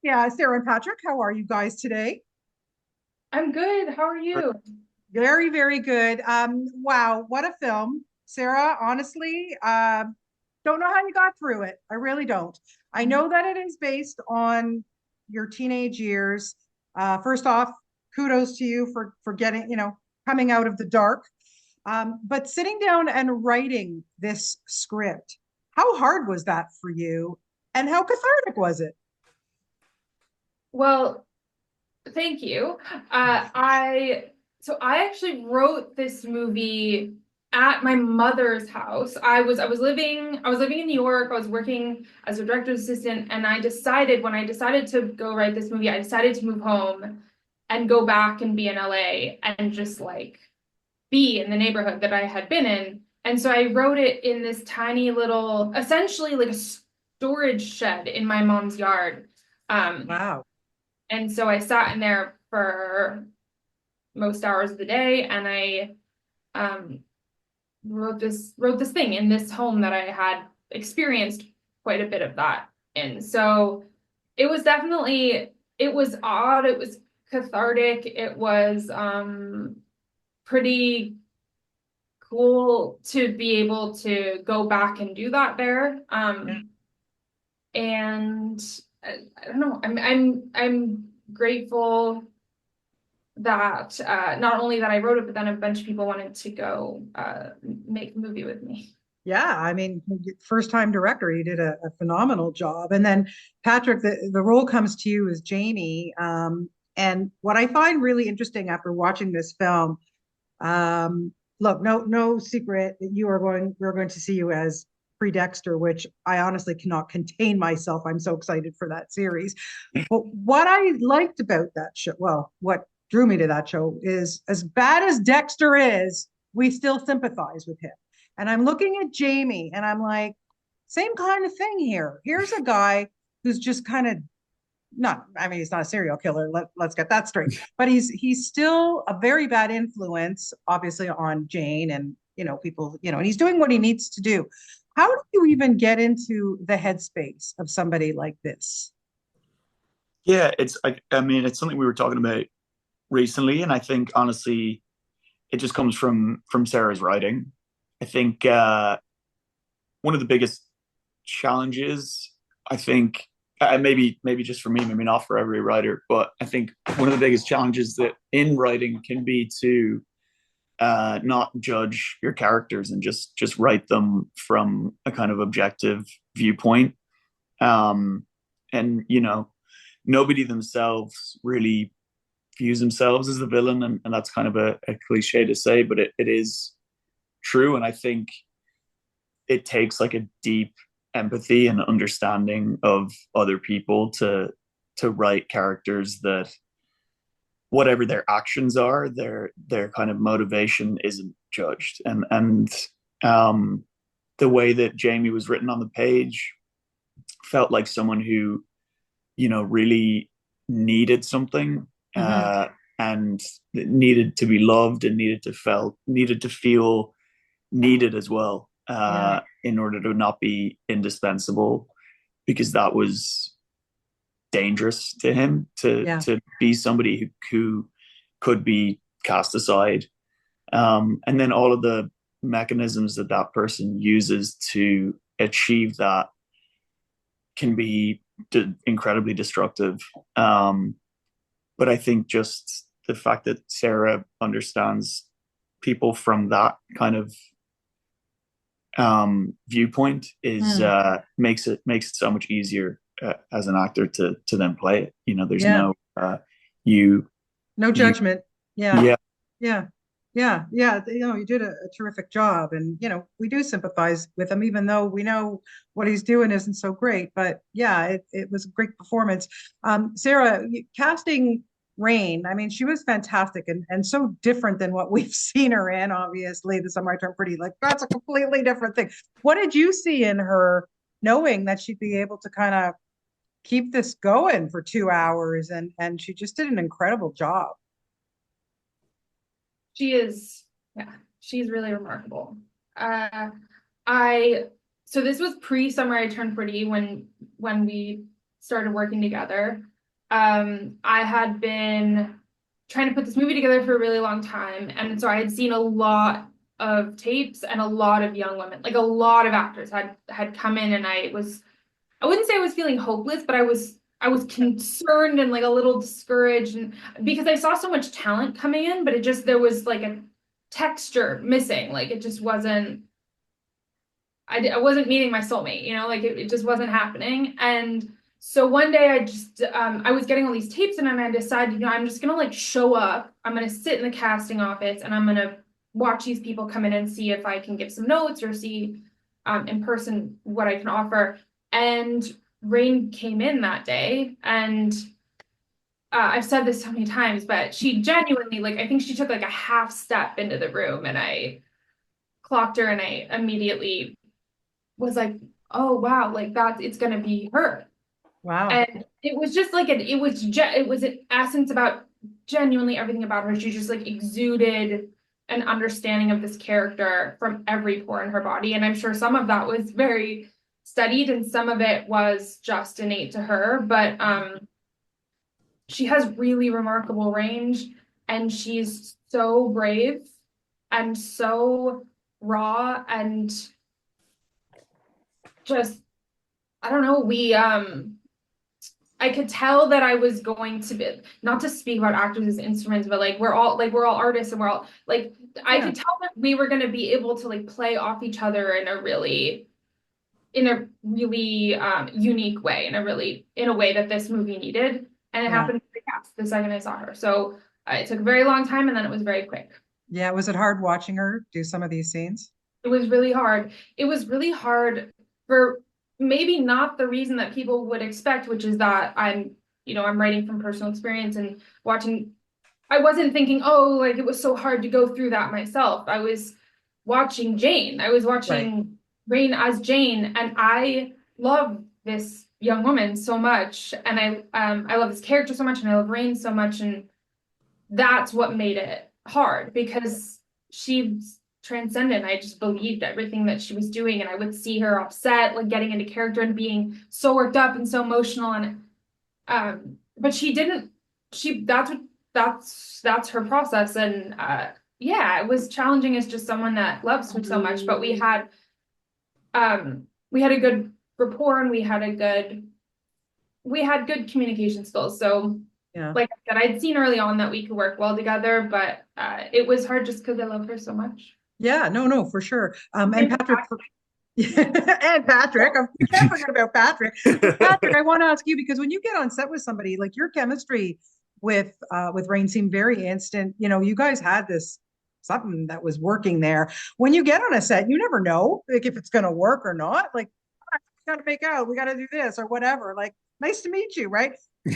Yeah, Sarah and Patrick, how are you guys today? I'm good. How are you? Very, very good. Wow, what a film. Sarah, honestly, don't know how you got through it. I really don't. I know that it is based on your teenage years. First off, kudos to you for getting, coming out of the dark. But sitting down and writing this script, how hard was that for you? And how cathartic was it? Well, thank you. I actually wrote this movie at my mother's house. I was living in New York. I was working as a director's assistant, and when I decided to go write this movie, I decided to move home and go back and be in LA and just like be in the neighborhood that I had been in. And so I wrote it in this tiny little, essentially like a storage shed in my mom's yard. Um, Wow. And so I sat in there for most hours of the day, and I um, wrote this thing in this home that I had experienced quite a bit of that in. So it was odd, it was cathartic, it was pretty cool to be able to go back and do that there. And I don't know, I'm grateful that not only that I wrote it, but then a bunch of people wanted to go make the movie with me. Yeah, I mean, first time director, he did a phenomenal job. And then Patrick, the role comes to you as Jamie. And what I find really interesting after watching this film, look, no secret that we're going to see you as Pre Dexter, which I honestly cannot contain myself. I'm so excited for that series. But what I liked about that show, well, what drew me to that show is as bad as Dexter is, we still sympathize with him. And I'm looking at Jamie and I'm like, same kind of thing here. Here's a guy who's just kind of not, I mean, he's not a serial killer. Let's get that straight. But he's still a very bad influence, obviously, on Jane and people, and he's doing what he needs to do. How do you even get into the headspace of somebody like this? Yeah, I mean, it's something we were talking about recently, and I think honestly, it just comes from Sarah's writing. I think one of the biggest challenges, I think, maybe just for me, maybe not for every writer, but I think one of the biggest challenges that in writing can be to not judge your characters and just write them from a kind of objective viewpoint. Um, and nobody themselves really views themselves as the villain, and that's kind of a cliche to say, but it is true. And I think it takes like a deep empathy and understanding of other people to write characters that whatever their actions are, their kind of motivation isn't judged. And the way that Jamie was written on the page felt like someone who really needed something, Mm-hmm. and needed to be loved and needed to feel needed as well, Yeah, in order to not be indispensable, because that was dangerous to him yeah, to be somebody who could be cast aside. And then all of the mechanisms that that person uses to achieve that can be incredibly destructive. But I think just the fact that Sarah understands people from that kind of viewpoint is mm, makes it so much easier as an actor to then play it. There's yeah. no you No you judgment. Yeah, yeah. yeah, yeah. You did a terrific job, and we do sympathize with him, even though we know what he's doing isn't so great. But yeah, it was a great performance. Sarah, casting Rain, I mean, she was fantastic and so different than what we've seen her in. Obviously, the Summer I Turned Pretty, like that's a completely different thing. What did you see in her, knowing that she'd be able to kind of keep this going for 2 hours, and she just did an incredible job. She is, yeah, she's really remarkable. Uh, I so this was pre Summer I Turned Pretty when we started working together. I had been trying to put this movie together for a really long time, and so I had seen a lot of tapes and a lot of young women, like a lot of actors had come in, and I wouldn't say I was feeling hopeless, but I was concerned and like a little discouraged, and because I saw so much talent coming in, but there was like a texture missing. Like it just wasn't, I wasn't meeting my soulmate, like it just wasn't happening. And so one day I was getting all these tapes and then I decided, I'm just gonna like show up. I'm gonna sit in the casting office and I'm gonna watch these people come in and see if I can give some notes or see in person what I can offer. And Rain came in that day, and I've said this so many times, but she genuinely, like, I think she took like a half step into the room, and I clocked her, and I immediately was like, oh wow, like it's gonna be her. Wow. And it was just like it was an essence about genuinely everything about her. She just like exuded an understanding of this character from every pore in her body. And I'm sure some of that was very studied and some of it was just innate to her. But she has really remarkable range, and she's so brave and so raw, and just I don't know, I could tell that I was going to be, not to speak about actors as instruments, but like we're all artists, and we're all like I could tell that we were going to be able to like play off each other in a really unique way, in a way that this movie needed. And it happened very fast the second I saw her. So it took a very long time, and then it was very quick. Yeah, was it hard watching her do some of these scenes? It was really hard. It was really hard for maybe not the reason that people would expect, which is that I'm writing from personal experience and watching. I wasn't thinking, oh, like it was so hard to go through that myself. I was watching Jane. I was watching Rain as Jane, and I love this young woman so much, and I love this character so much, and I love Rain so much, and that's what made it hard because she's transcendent. I just believed everything that she was doing, and I would see her upset, like getting into character and being so worked up and so emotional, and but she didn't. That's her process, and yeah, it was challenging as just someone that loves her so much. But we had a good rapport, and we had good communication skills. So Yeah. like I said, I'd seen early on that we could work well together, but it was hard just because I love her so much. Yeah, no, for sure. And And Patrick, and Patrick, we can't forget about Patrick. Patrick, I want to ask you because when you get on set with somebody, like your chemistry with Rain seemed very instant. You guys had this something that was working there. When you get on a set, you never know like if it's going to work or not. Like, we got to make out, we got to do this or whatever. Like, nice to meet you, right?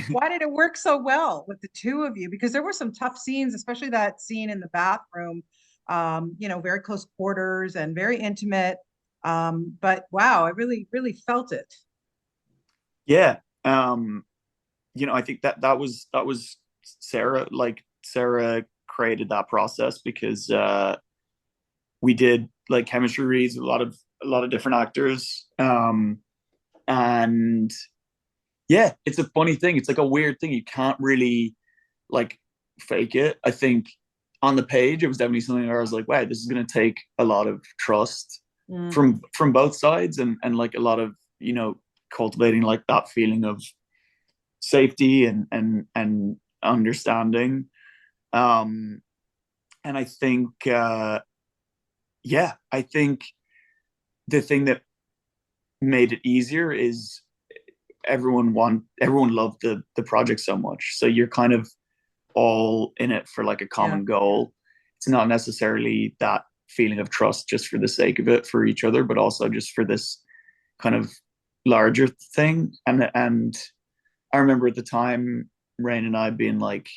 Why did it work so well with the two of you? Because there were some tough scenes, especially that scene in the bathroom. Very close quarters and very intimate. But wow, I really, really felt it. Yeah. I think that was Sarah. Like Sarah created that process because we did like chemistry reads with a lot of different actors. And yeah, it's a funny thing. It's like a weird thing. You can't really like fake it. I think on the page, it was definitely something where I was like, wow, this is going to take a lot of trust from both sides, and like a lot of cultivating like that feeling of safety and understanding. And I think I think the thing that made it easier is everyone loved the project so much, so you're kind of all in it for like a common goal. It's not necessarily that feeling of trust just for the sake of it for each other, but also just for this kind of larger thing. And I remember at the time Rain and I being like,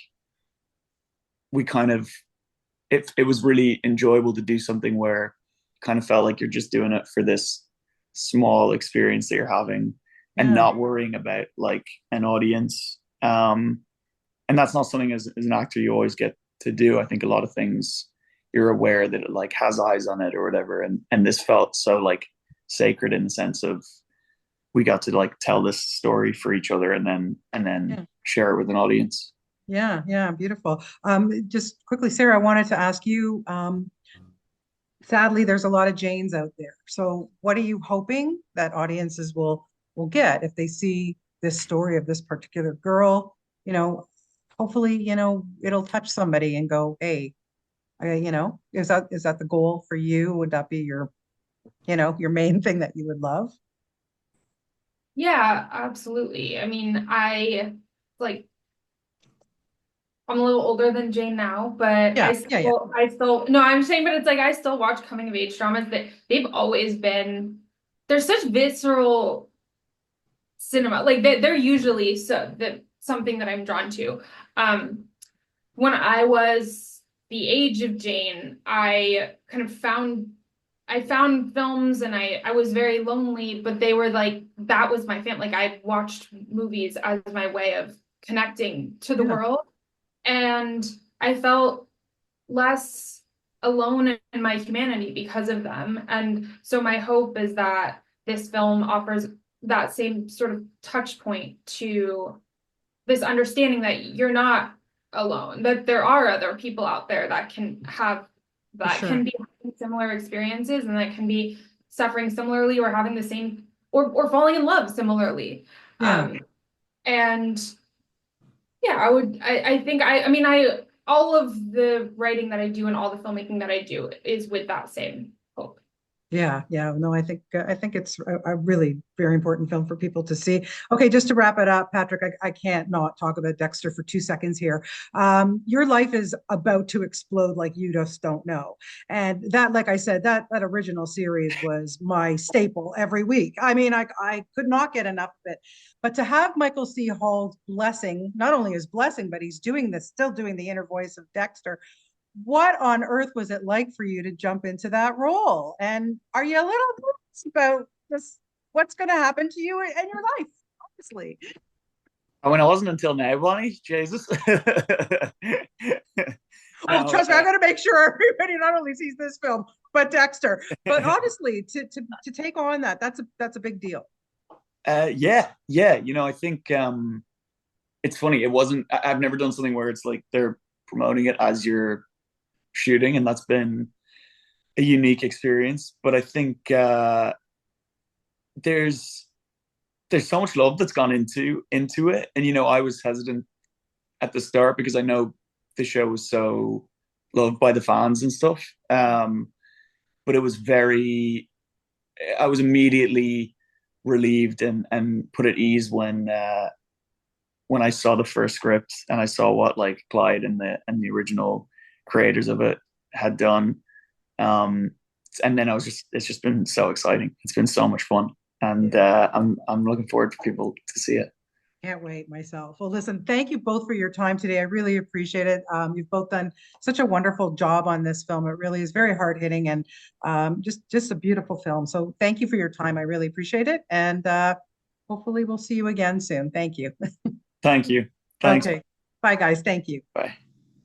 we kind of it was really enjoyable to do something where kind of felt like you're just doing it for this small experience that you're having and not worrying about like an audience. And that's not something as an actor you always get to do. I think a lot of things you're aware that it like has eyes on it or whatever. And this felt so like sacred in the sense of we got to like tell this story for each other and Yeah. then share it with an audience. Yeah, yeah, beautiful. Just quickly, Sarah, I wanted to ask you, sadly, there's a lot of Janes out there. So what are you hoping that audiences will get if they see this story of this particular girl? You know, hopefully, it'll touch somebody and go, hey, is that the goal for you? Would that be your main thing that you would love? Yeah, absolutely. I mean, like I'm a little older than Jane now, but Yeah, yeah, yeah. no, I'm saying, but it's like I still watch coming of age dramas that they've always been, they're such visceral cinema. Like they're usually something that I'm drawn to. Um, when I was the age of Jane, I found films and I was very lonely, but they were like that was my family. Like I watched movies as my way of connecting to the Yeah, world. And I felt less alone in my humanity because of them. And so my hope is that this film offers that same sort of touch point to this understanding that you're not alone, that there are other people out there that for sure. can be having similar experiences and that can be suffering similarly or having the same or falling in love similarly. Yeah. And yeah, I think I mean, all of the writing that I do and all the filmmaking that I do is with that same hope. Yeah, yeah. No, I think it's a really very important film for people to see. Okay, just to wrap it up, Patrick, I can't not talk about Dexter for 2 seconds here. Your life is about to explode like you just don't know. And that, like I said, that original series was my staple every week. I mean, I could not get enough of it. But to have Michael C. Hall's blessing, not only his blessing, but he's doing this, still doing the inner voice of Dexter. What on earth was it like for you to jump into that role? And are you a little nervous about this? What's going to happen to you in your life? Obviously. I mean, it wasn't until now, Bonnie. Jesus. Oh, No, trust me, I'm going to make sure everybody not only sees this film but Dexter. But honestly, to take on that's a big deal. yeah, yeah. I think it's funny. It wasn't. I've never done something where it's like they're promoting it as you're shooting, and that's been a unique experience. But I think there's there's so much love that's gone into it, and I was hesitant at the start because I know the show was so loved by the fans and stuff. But it was very. I was immediately relieved and put at ease when I saw the first script and I saw what like Clyde and the original creators of it had done. Um, and then it's just been so exciting. It's been so much fun, and I'm looking forward for people to see it. Can't wait myself. Well, listen, thank you both for your time today. I really appreciate it. You've both done such a wonderful job on this film. It really is very hard hitting and just a beautiful film. So thank you for your time. I really appreciate it. And hopefully we'll see you again soon. Thank you. Thank you. Thanks. Okay. Bye, guys. Thank you. Bye.